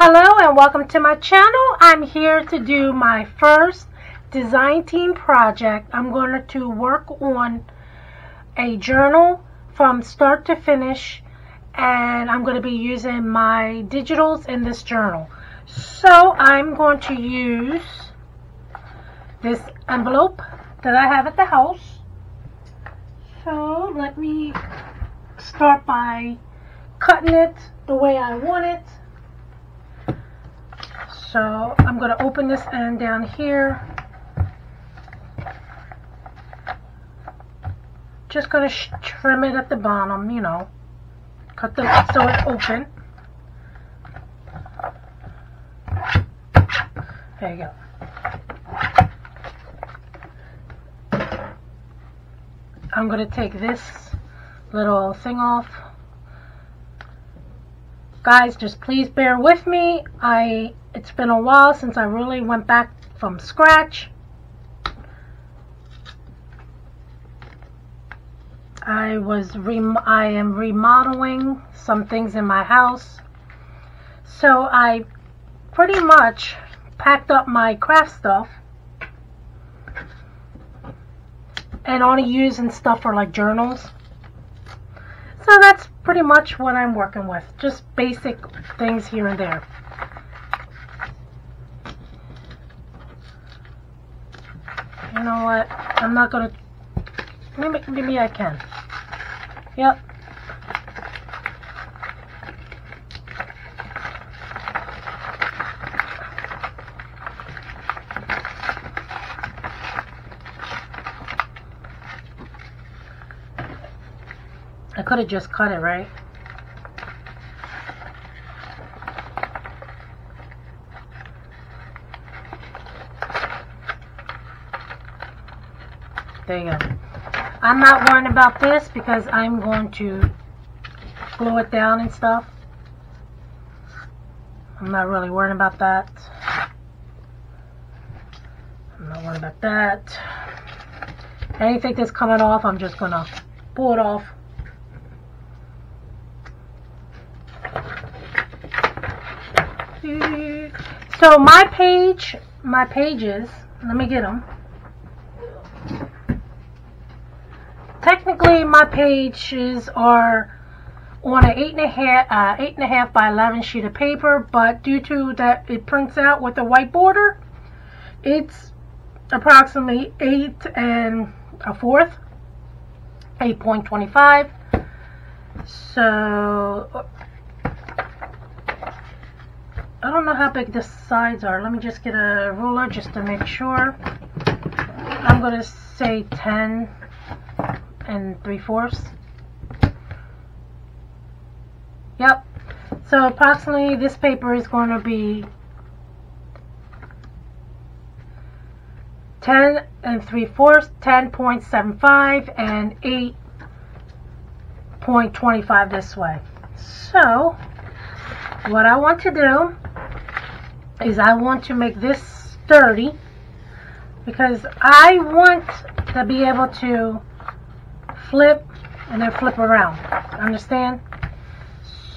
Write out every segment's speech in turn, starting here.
Hello and welcome to my channel. I'm here to do my first design team project. I'm going to work on a journal from start to finish, and I'm going to be using my digitals in this journal. So I'm going to use this envelope that I have at the house. So let me start by cutting it the way I want it. So I'm going to open this end down here. Just going to trim it at the bottom, you know. Cut the so it's open. There you go. I'm going to take this little thing off. Guys, just please bear with me. It's been a while since I really went back from scratch. I am remodeling some things in my house. So I pretty much packed up my craft stuff and only using stuff for like journals. So that's pretty much what I'm working with. Just basic things here and there. You know what? I'm not gonna. Maybe I can. Yep. I could have just cut it, right? There you go. I'm not worrying about this because I'm going to glue it down and stuff. I'm not really worrying about that. I'm not worried about that. Anything that's coming off, I'm just going to pull it off. So my pages, let me get them. Technically, my pages are on an 8.5 by 11 sheet of paper, but due to that it prints out with a white border, it's approximately 8 1/4, 8.25. So I don't know how big the sides are. Let me just get a ruler just to make sure. I'm going to say 10 3/4. Yep. So approximately this paper is going to be 10 3/4, 10.75, and 8.25 this way. So what I want to do is I want to make this sturdy because I want to be able to flip and then flip around. Understand?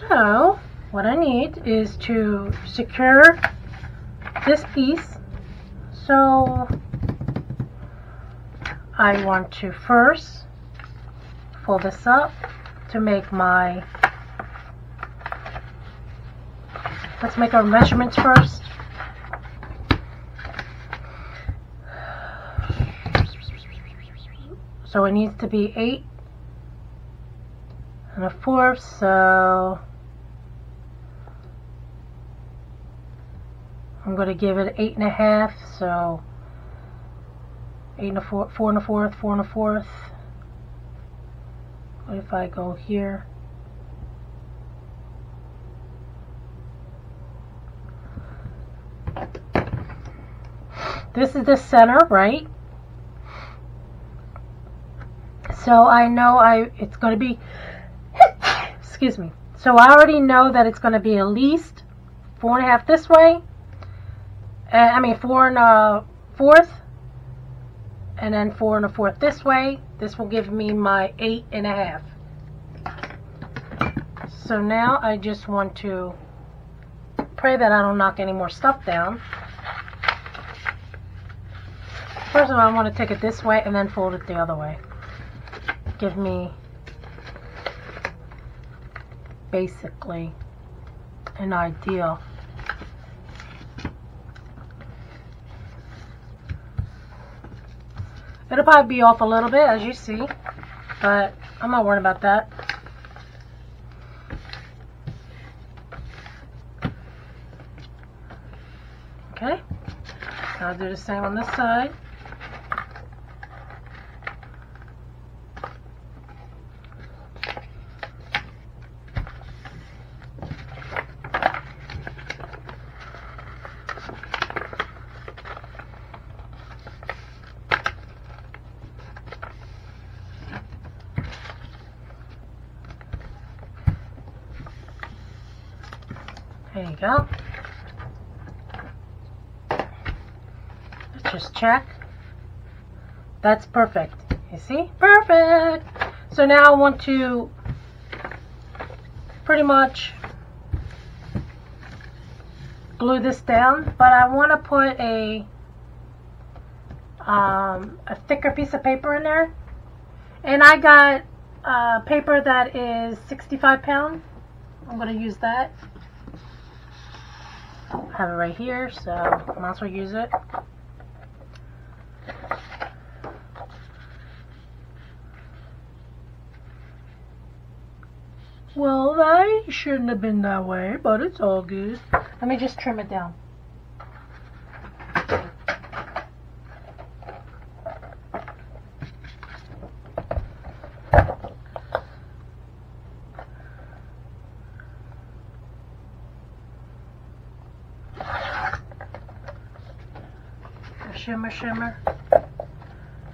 So what I need is to secure this piece. So I want to first fold this up to make my, let's make our measurements first. So it needs to be 8 1/4, so I'm going to give it 8 1/2, so 8 1/4, 4 1/4, 4 1/4. What if I go here? This is the center, right? So I know it's going to be, excuse me. So I already know that it's going to be at least 4 1/2 this way. 4 1/4, and then 4 1/4 this way. This will give me my 8 1/2. So now I just want to Pray that I don't knock any more stuff down. First of all, I want to take it this way and then fold it the other way. Give me basically an idea. It'll probably be off a little bit, as you see, but I'm not worried about that. Okay, I'll do the same on this side. There you go. Let's just check. That's perfect. You see? Perfect! So now I want to pretty much glue this down, but I want to put a thicker piece of paper in there. And I got paper that is 65 pound. I'm going to use that. I have it right here, so I might as well use it. Well, that shouldn't have been that way, but it's all good. Let me just trim it down. Shimmer, shimmer,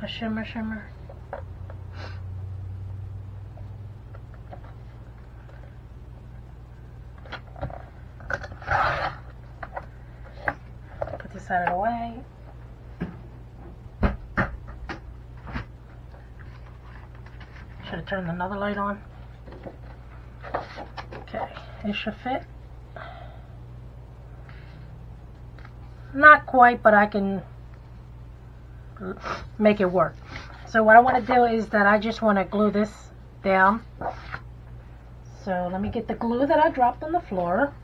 a shimmer, shimmer. Put this out of the way. Should have turned another light on. Okay, it should fit. Not quite, but I can make it work. So what I want to do is that I just want to glue this down. So let me get the glue that I dropped on the floor.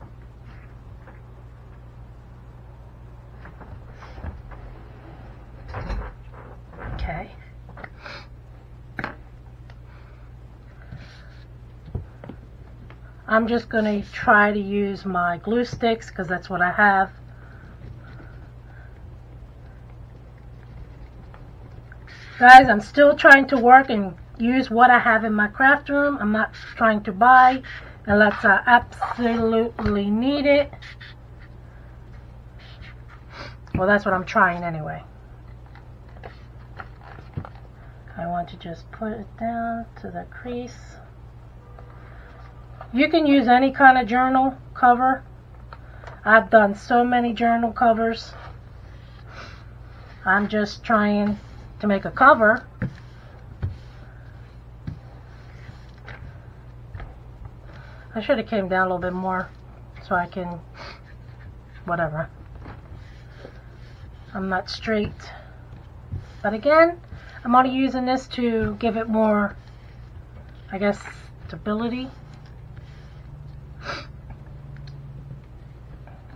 Okay. I'm just going to try to use my glue sticks because that's what I have. Guys, I'm still trying to work and use what I have in my craft room. I'm not trying to buy unless I absolutely need it. Well, that's what I'm trying anyway. I want to just put it down to the crease. You can use any kind of journal cover. I've done so many journal covers. I'm just trying to make a cover. I should have came down a little bit more so I can, whatever. I'm not straight. But again, I'm only using this to give it more, I guess, stability.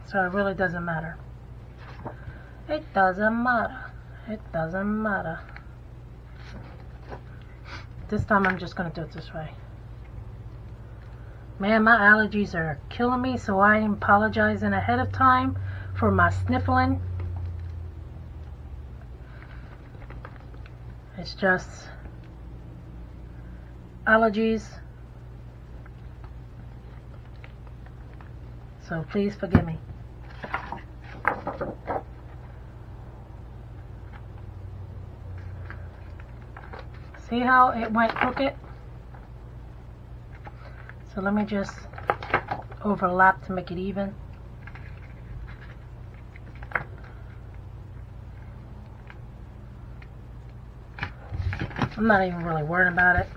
So it really doesn't matter. It doesn't matter. It doesn't matter. This time I'm just going to do it this way. Man, my allergies are killing me, so I am apologizing ahead of time for my sniffling. It's just allergies. So please forgive me. See how it went crooked? So let me just overlap to make it even. I'm not even really worried about it.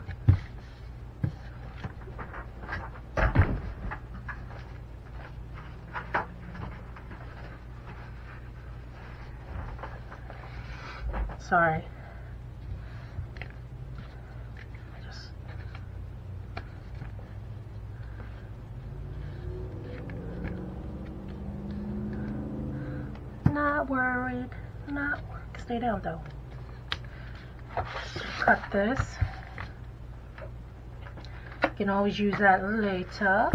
Sorry. Not worried. Not worried. Stay down though. Cut this. You can always use that later.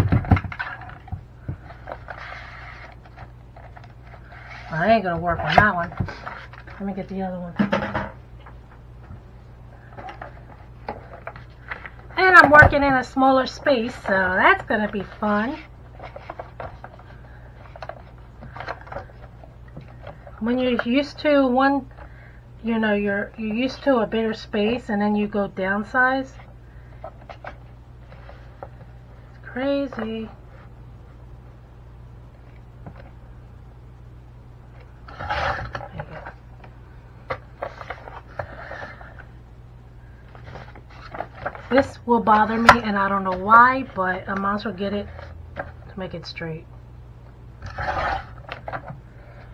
I ain't gonna work on that one. Let me get the other one. And I'm working in a smaller space, so that's gonna be fun. When you're used to one, you know, you're used to a bigger space, and then you go downsize. It's crazy. There you go. This will bother me, and I don't know why, but I might as well get it to make it straight.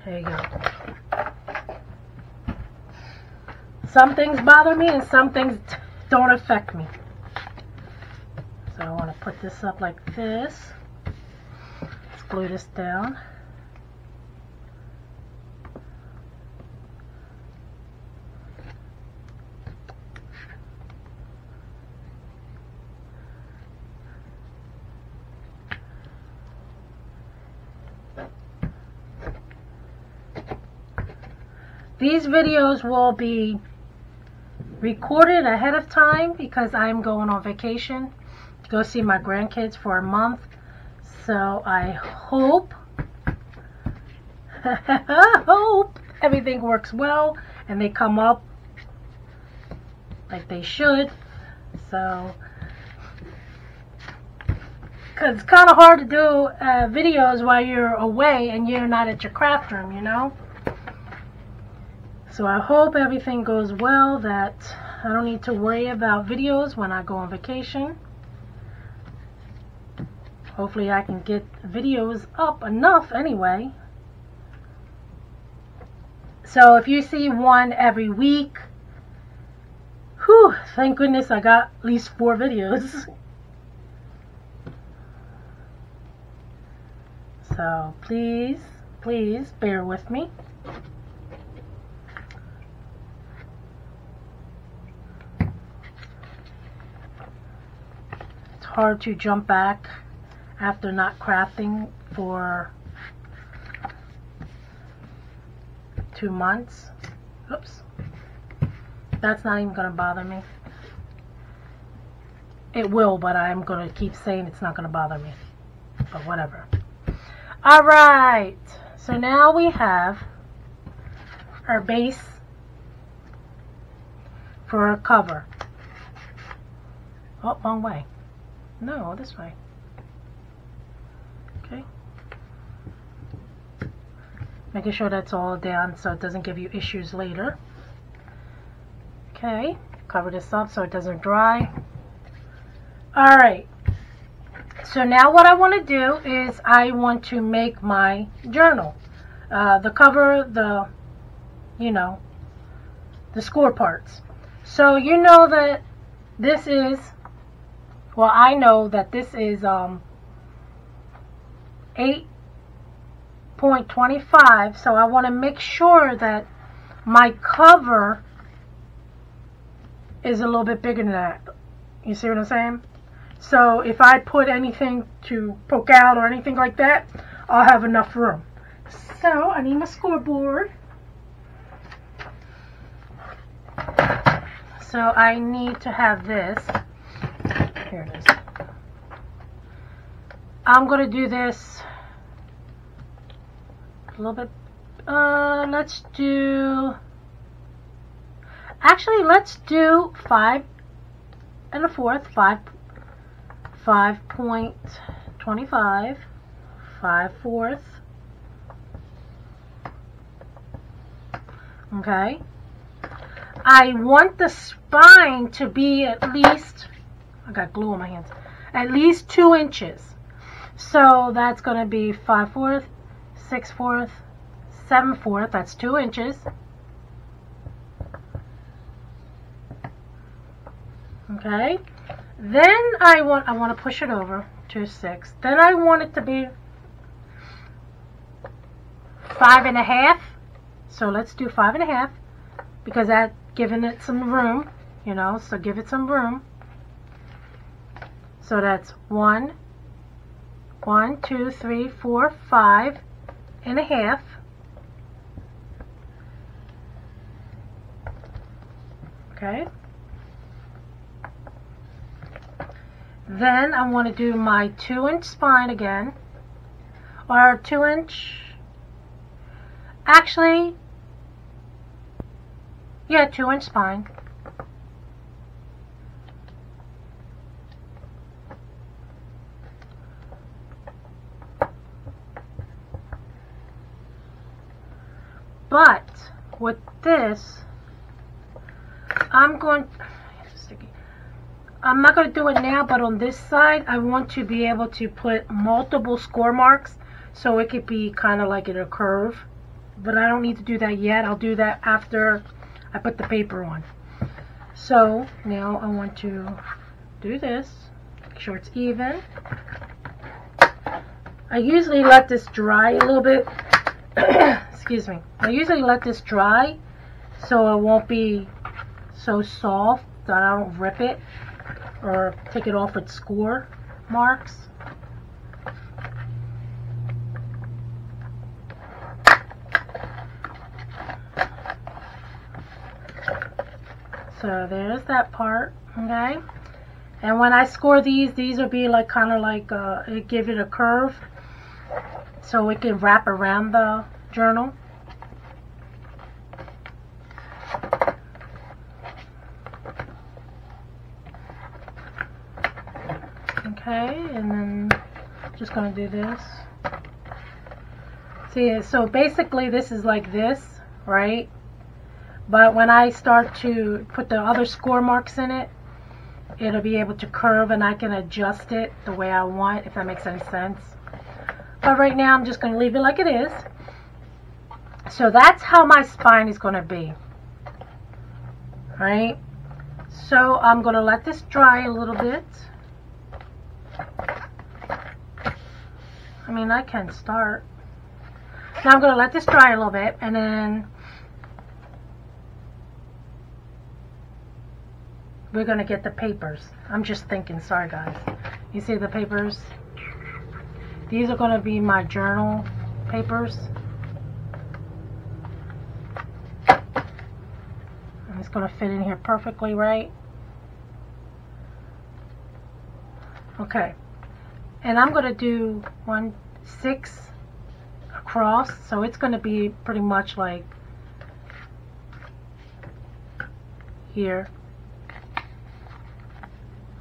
There you go. Some things bother me and some things don't affect me. So I want to put this up like this. Let's glue this down. These videos will be recorded ahead of time because I'm going on vacation to go see my grandkids for a month. So I hope everything works well and they come up like they should. So, because it's kind of hard to do videos while you're away and you're not at your craft room, you know. So I hope everything goes well, that I don't need to worry about videos when I go on vacation. Hopefully I can get videos up enough anyway. So if you see one every week, whew, thank goodness I got at least 4 videos. So please, please bear with me. Hard to jump back after not crafting for 2 months. Oops. That's not even going to bother me. It will, but I'm going to keep saying it's not going to bother me. But whatever. Alright. So now we have our base for our cover. Oh, wrong way. No, this way. Okay. Making sure that's all down so it doesn't give you issues later. Okay. Cover this up so it doesn't dry. Alright. So now what I want to do is I want to make my journal. The cover, you know, the score parts. So you know that this is, well, I know that this is 8.25, so I want to make sure that my cover is a little bit bigger than that. You see what I'm saying? So if I put anything to poke out or anything like that, I'll have enough room. So I need my scoreboard. So I need to have this. Here it is. I'm going to do this a little bit. Let's do 5 1/4, 5.25, 5/4. Okay. I want the spine to be at least, I got glue on my hands, at least 2 inches. So that's going to be 5/4, 6/4, 7/4, that's 2 inches. Okay. Then I want to push it over to 6. Then I want it to be 5.5. So let's do 5.5 because that's giving it some room, you know. So give it some room. So that's 1, 2, 3, 4, 5.5. Okay. Then I want to do my 2-inch spine again, or 2-inch. Actually, yeah, 2-inch spine. But with this, I'm not going to do it now, but on this side, I want to be able to put multiple score marks so it could be kind of like in a curve. But I don't need to do that yet. I'll do that after I put the paper on. So now I want to do this, make sure it's even. I usually let this dry a little bit. Excuse me. I usually let this dry so it won't be so soft that I don't rip it or take it off its score marks. So there's that part, okay? And when I score these will be like kind of like it give it a curve so it can wrap around the journal. Okay, and then just gonna do this. See, so basically this is like this, right? But when I start to put the other score marks in it, it'll be able to curve and I can adjust it the way I want, if that makes any sense. But right now I'm just going to leave it like it is. So that's how my spine is going to be. Right? So I'm going to let this dry a little bit. I mean, I can start. Now I'm going to let this dry a little bit, and then we're going to get the papers. I'm just thinking, sorry guys. You see the papers? These are going to be my journal papers. And it's going to fit in here perfectly, right? Okay. And I'm going to do 6 across, so it's going to be pretty much like here,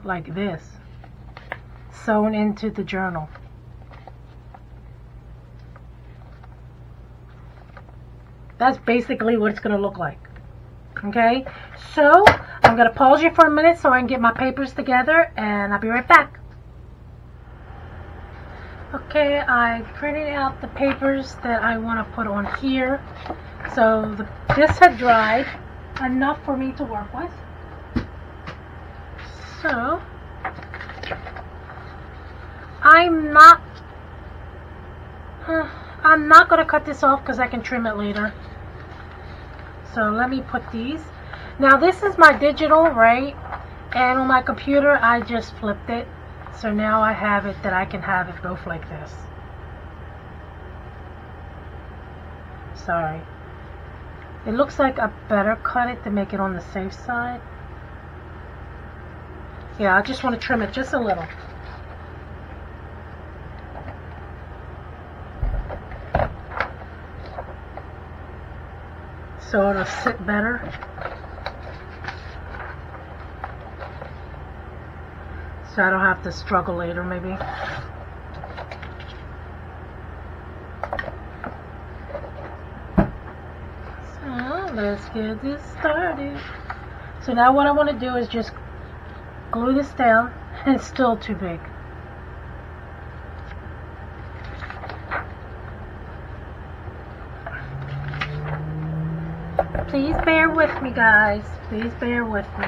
like this, sewn into the journal. That's basically what it's going to look like. Okay, so I'm going to pause you for a minute so I can get my papers together, and I'll be right back. Okay, I printed out the papers that I want to put on here. So this had dried enough for me to work with. So I'm not going to cut this off because I can trim it later. So let me put these. Now this is my digital, right? And on my computer I just flipped it. So now I have it that I can have it both like this. Sorry. It looks like I better cut it to make it on the safe side. Yeah, I just want to trim it just a little. So it'll sit better. So I don't have to struggle later, maybe. So let's get this started. So now what I want to do is just glue this down. It's still too big. Please bear with me, guys. Please bear with me.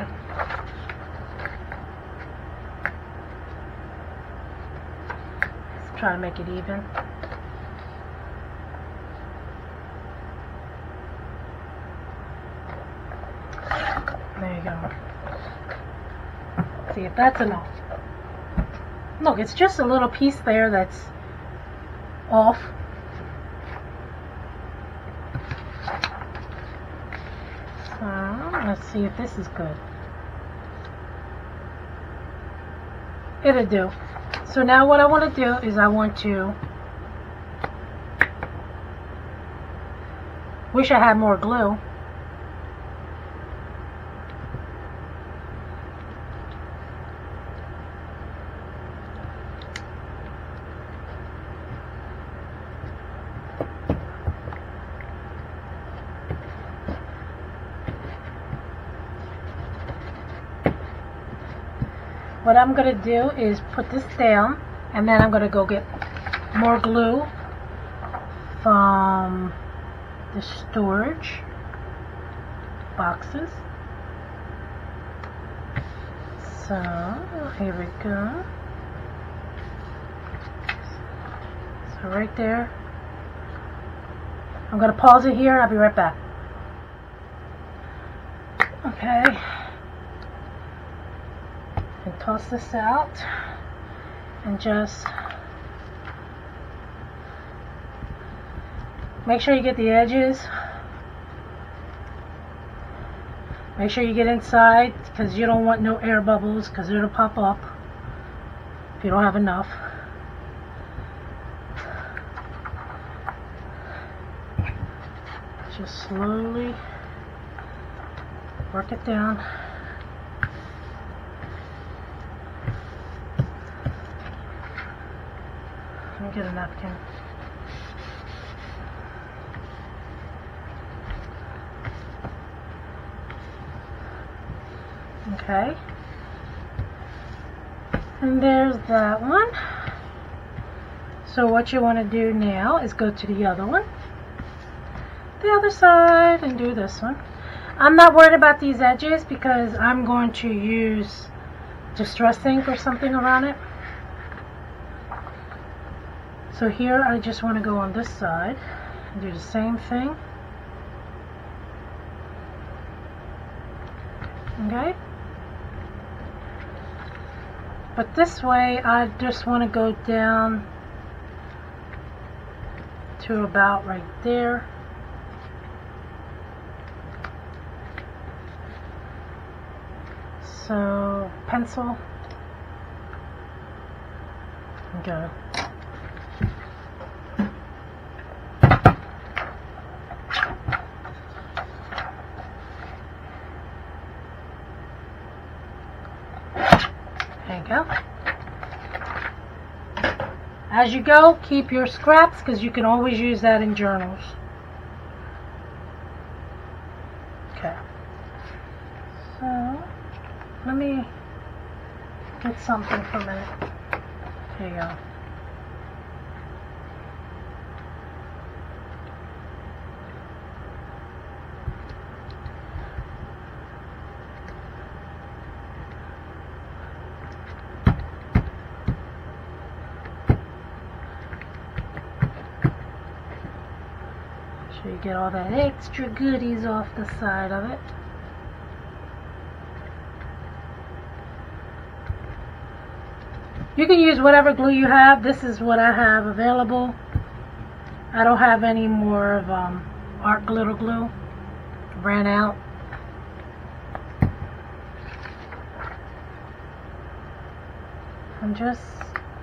try to make it even. There you go. See if that's enough. Look, it's just a little piece there that's off. So let's see if this is good. It'll do. So now what I want to do is I want to, wish I had more glue. What I'm going to do is put this down, and then I'm going to go get more glue from the storage boxes. So here we go. So right there. I'm going to pause it here. I'll be right back. Okay. And toss this out and just make sure you get the edges. Make sure you get inside, because you don't want no air bubbles, because it'll pop up if you don't have enough. Just slowly work it down. Let me get a napkin. Okay. And there's that one. So what you want to do now is go to the other one, the other side, and do this one. I'm not worried about these edges because I'm going to use distress ink or something around it. So here I just want to go on this side and do the same thing. Okay? But this way I just want to go down to about right there. So pencil. Okay. There you go. As you go, keep your scraps because you can always use that in journals. Okay. So, let me get something for a minute. There you go. So you get all that extra goodies off the side of it. You can use whatever glue you have. This is what I have available. I don't have any more of art glitter glue. Ran out. I'm just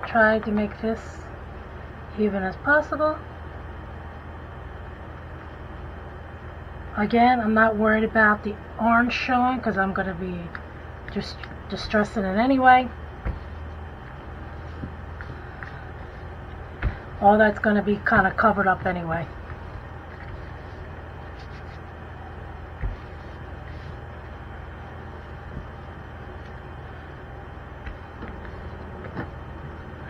trying to make this even as possible. Again, I'm not worried about the orange showing because I'm going to be just distressing it anyway. All that's going to be kind of covered up anyway.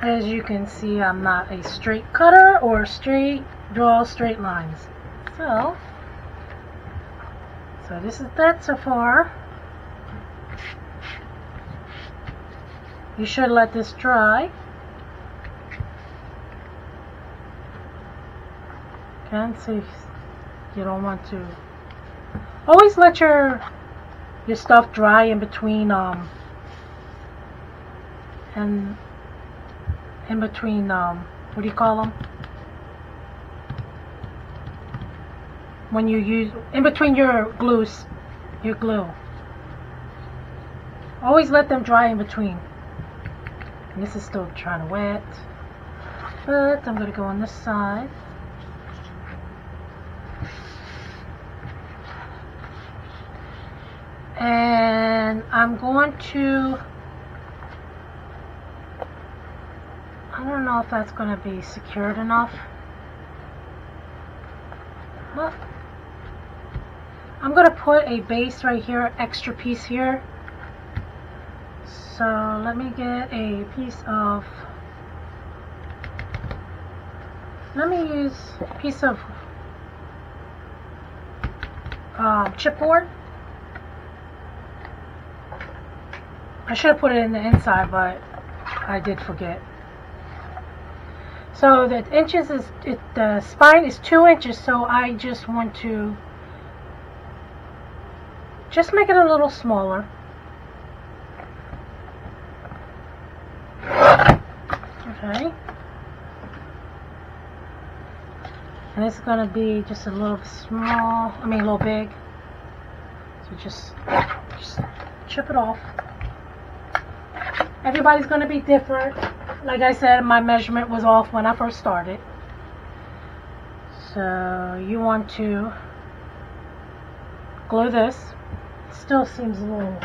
As you can see, I'm not a straight cutter or draw straight lines. So this is that so far. You should let this dry. Can see you don't want to. Always let your stuff dry in between and in between what do you call them? When you use in between your glue. Always let them dry in between. And this is still trying to wet, but I'm going to go on this side. And I'm going to, I don't know if that's going to be secured enough, but I'm going to put a base right here, extra piece here. So let me get a piece of, let me use a piece of chipboard. I should have put it in the inside, but I did forget. So the inches is, the spine is 2 inches, so I just want to just make it a little smaller. Okay. And it's going to be just a little small, I mean a little big. So just chip it off. Everybody's going to be different. Like I said, my measurement was off when I first started. So you want to glue this. Still seems a little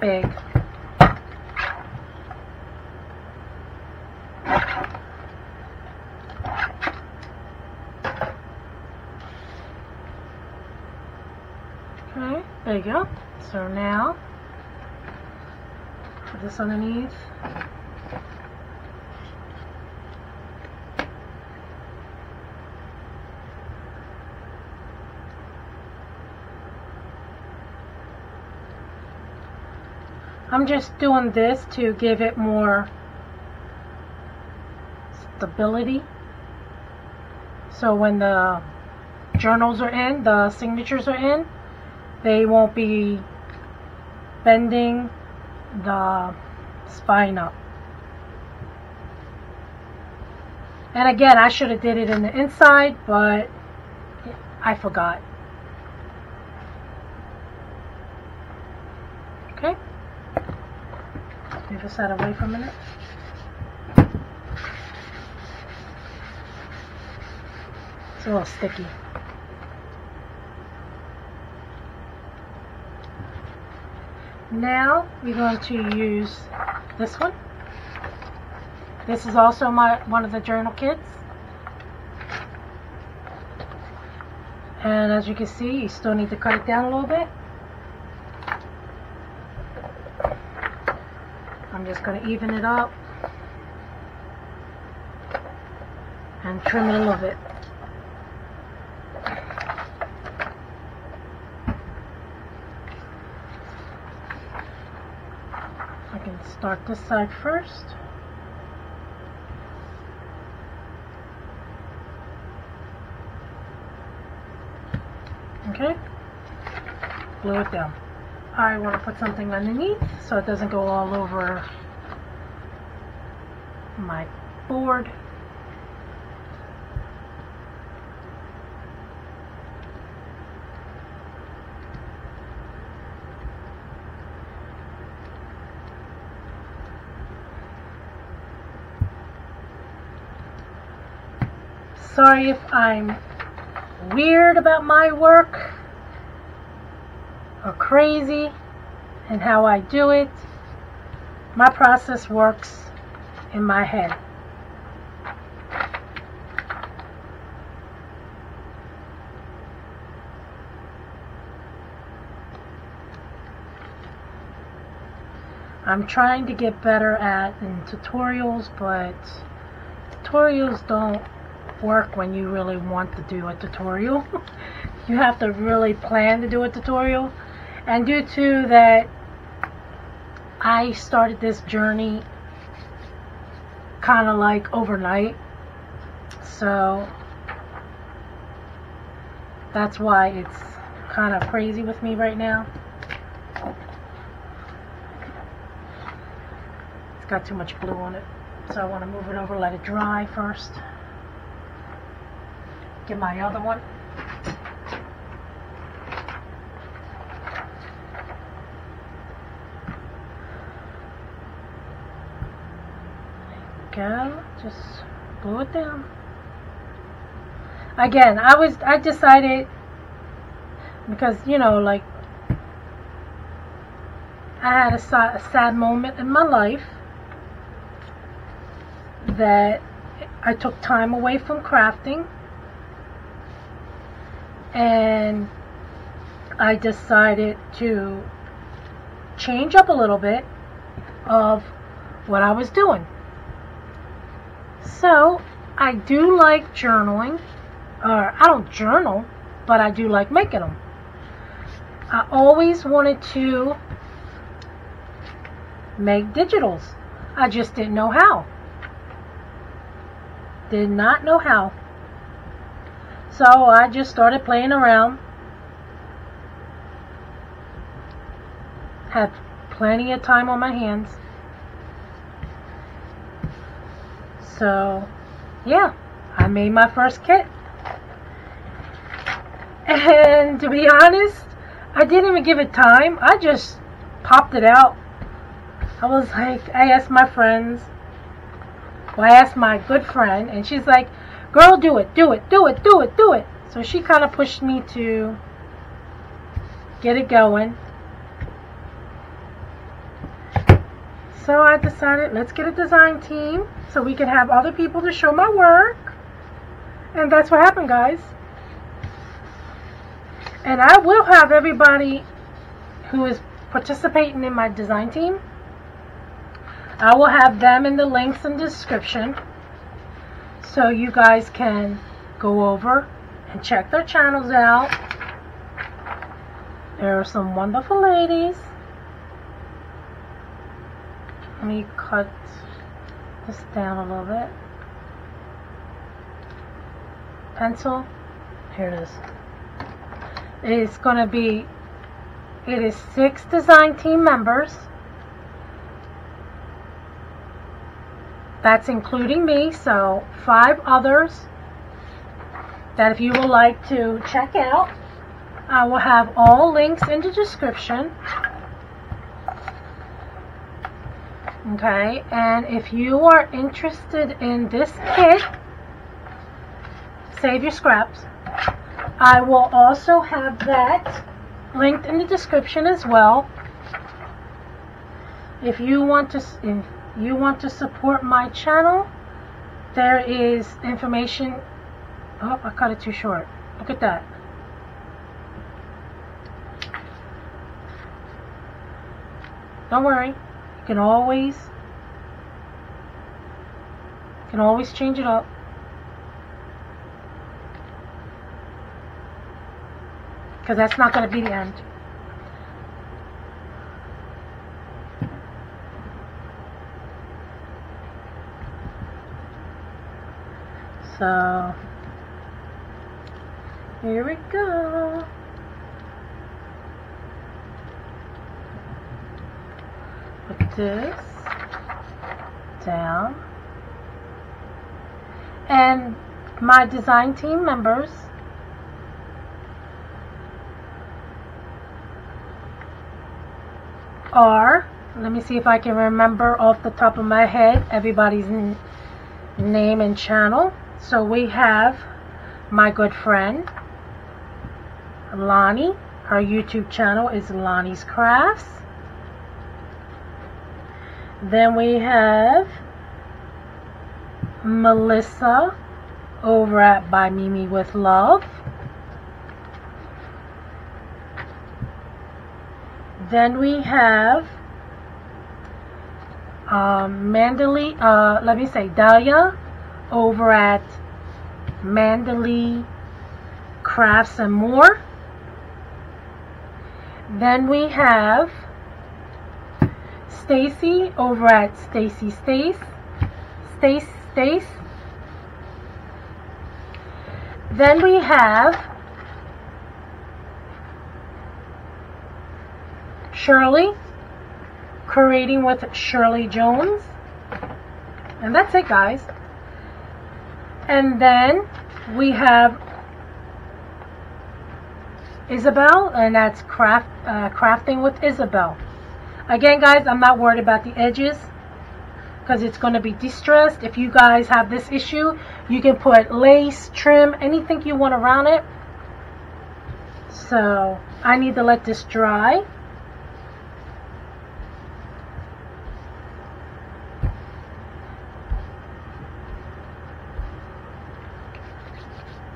big. Okay, there you go. So now put this underneath. I'm just doing this to give it more stability. So when the journals are in, the signatures are in, they won't be bending the spine up. And again, I should have did it in the inside, but I forgot. Okay. Move this out away for a minute. It's a little sticky. Now we're going to use this one. This is also one of the journal kits. And as you can see, you still need to cut it down a little bit. I'm just going to even it up and trim it a little bit. I can start this side first. Okay, glue it down. I want to put something underneath so it doesn't go all over my board. Sorry if I'm weird about my work or crazy and how I do it. My process works in my head. I'm trying to get better at in tutorials, but tutorials don't work when you really want to do a tutorial. You have to really plan to do a tutorial. And due to that, I started this journey kind of like overnight. So That's why it's kind of crazy with me right now. It's got too much glue on it. So I want to move it over, let it dry first. Get my other one. Go, just glue it down. Again, I decided, because you know, like, I had a sad moment in my life that I took time away from crafting, and I decided to change up a little bit of what I was doing. So I do like journaling, or I don't journal, but I do like making them. I always wanted to make digitals. I just didn't know how. Did not know how. So I just started playing around. Had plenty of time on my hands. So, yeah, I made my first kit. And to be honest, I didn't even give it time. I just popped it out. I was like, I asked my friends. Well, I asked my good friend, and she's like, girl, do it, do it, do it, do it, do it. So she kind of pushed me to get it going. So I decided, let's get a design team so we can have other people to show my work. And that's what happened, guys. And I will have everybody who is participating in my design team, I will have them in the links in the description, so you guys can go over and check their channels out. There are some wonderful ladies. Let me cut this down a little bit. Pencil. Here it is. It's going to be, it is 6 design team members. That's including me, so 5 others that if you would like to check out, I will have all links in the description. Okay, and if you are interested in this kit, save your scraps. I will also have that linked in the description as well. If you want to support my channel, there is information. Oh, I cut it too short. Look at that. Don't worry. You can always change it up. Because that's not going to be the end. So, here we go. Put this down. And my design team members are, let me see if I can remember off the top of my head everybody's name and channel. So we have my good friend Lonnie. Her YouTube channel is Lonnie's Crafts. Then we have Melissa over at By Mimi with Love. Then we have Dahlia over at Mandalay Crafts and More. Then we have Stacy over at Stacy Stace. Then we have Shirley, Creating with Shirley Jones. And that's it, guys. And then we have Isabel, and that's Crafting with Isabel. Again, guys, I'm not worried about the edges because it's going to be distressed. If you guys have this issue, you can put lace, trim, anything you want around it. So I need to let this dry.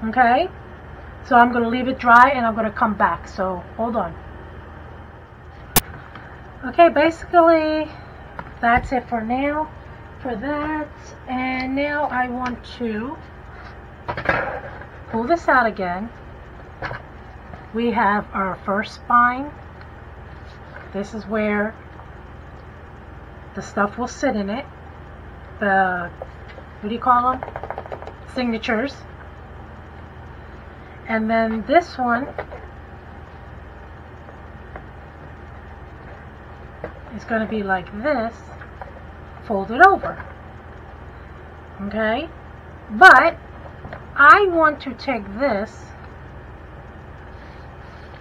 Okay, so I'm going to leave it dry and I'm going to come back. So hold on. Okay, basically that's it for now for that. And now I want to pull this out again. We have our first spine. This is where the stuff will sit in it. The, what do you call them? Signatures. And then this one is going to be like this, folded over. Okay? But I want to take this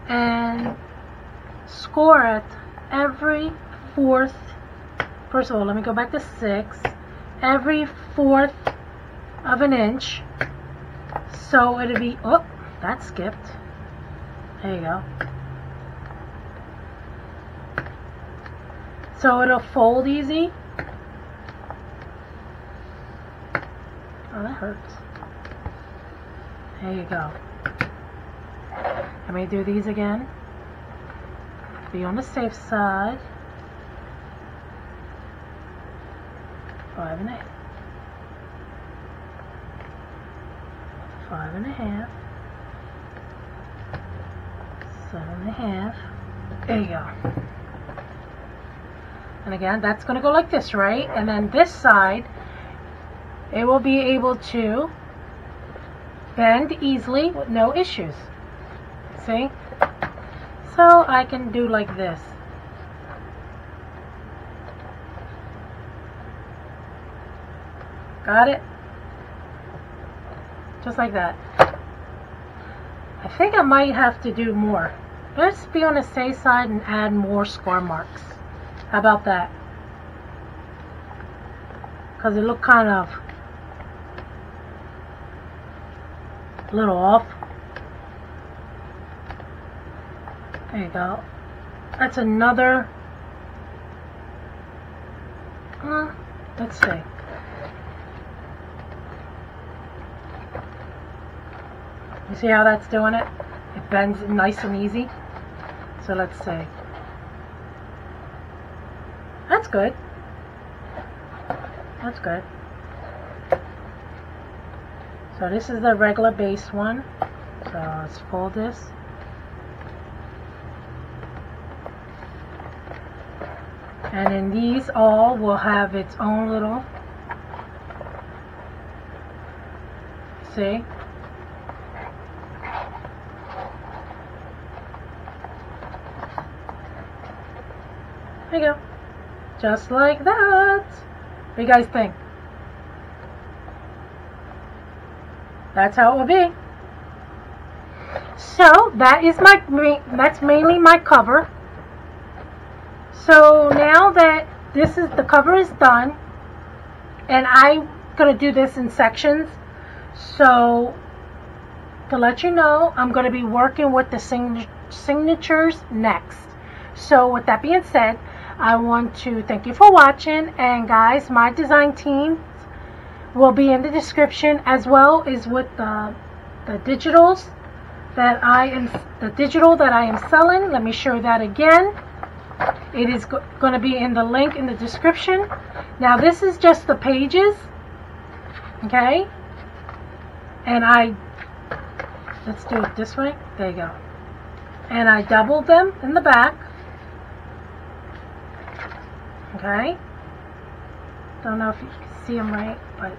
and score it every fourth. First of all, let me go back to 6. Every fourth of an inch. So it'll be, oh, that skipped. There you go. So it'll fold easy. Oh, that hurts. There you go. Let me do these again. Be on the safe side. 5 and a half. 5 and a half. 7 and a half. There you go. And again, that's going to go like this, right? And then this side, it will be able to bend easily with no issues. See? So I can do like this. Got it? Just like that. I think I might have to do more. Let's be on the safe side and add more score marks. How about that? Because it looked kind of a little off. There you go. That's another. Let's see. You see how that's doing it? It bends nice and easy. So let's see. That's good. That's good. So this is the regular base one. So let's fold this. And then these all will have its own little, see? There you go. Just like that. What do you guys think? That's how it will be. So that is that's mainly my cover. So now that the cover is done, and I'm gonna do this in sections. So to let you know, I'm gonna be working with the signatures next. So with that being said, I want to thank you for watching, and guys, my design team will be in the description, as well as with the digitals that the digital that I am selling. Let me show that again. It is going to be in the link in the description. Now this is just the pages, okay? And let's do it this way. There you go. And I doubled them in the back. Okay, don't know if you can see them right, but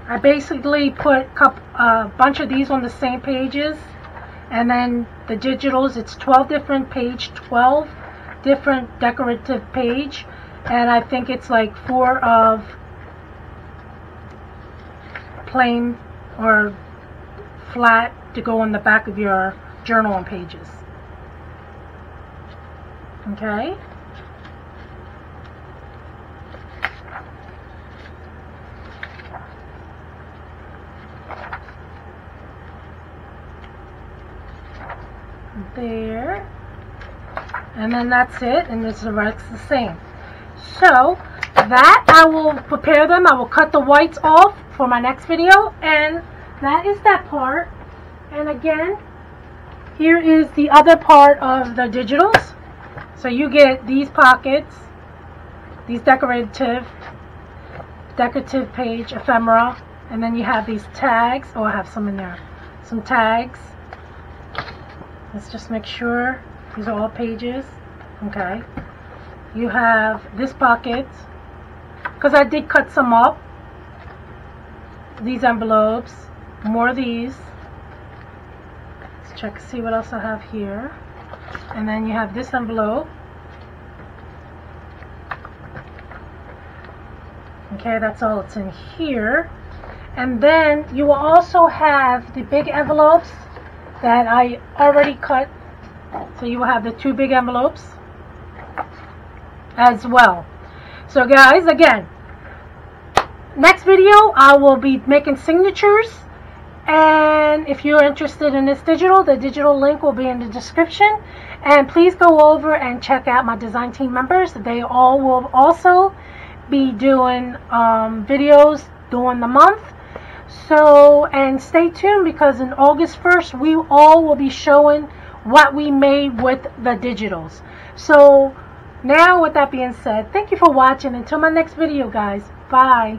I basically put a bunch of these on the same pages, and then the digitals, it's 12 different page, 12 different decorative page, and I think it's like 4 of plain or flat to go on the back of your journaling pages. Okay. There, and then that's it, and the rest the same. So that, I will prepare them. I will cut the whites off for my next video, and that is that part. And again, here is the other part of the digitals. So you get these pockets, these decorative page ephemera, and then you have these tags. Oh, I have some in there. Some tags. Let's just make sure these are all pages. Okay. You have this pocket, because I did cut some up. These envelopes, more of these. Let's check, see what else I have here. And then you have this envelope. Okay, that's all that's in here. And then you will also have the big envelopes that I already cut. So you will have the 2 big envelopes as well. So guys, again, next video I will be making signatures, and if you're interested in this digital, the digital link will be in the description. And please go over and check out my design team members. They all will also be doing videos during the month. So, and stay tuned, because in August 1st we all will be showing what we made with the digitals. So now, with that being said, thank you for watching. Until my next video, guys. Bye.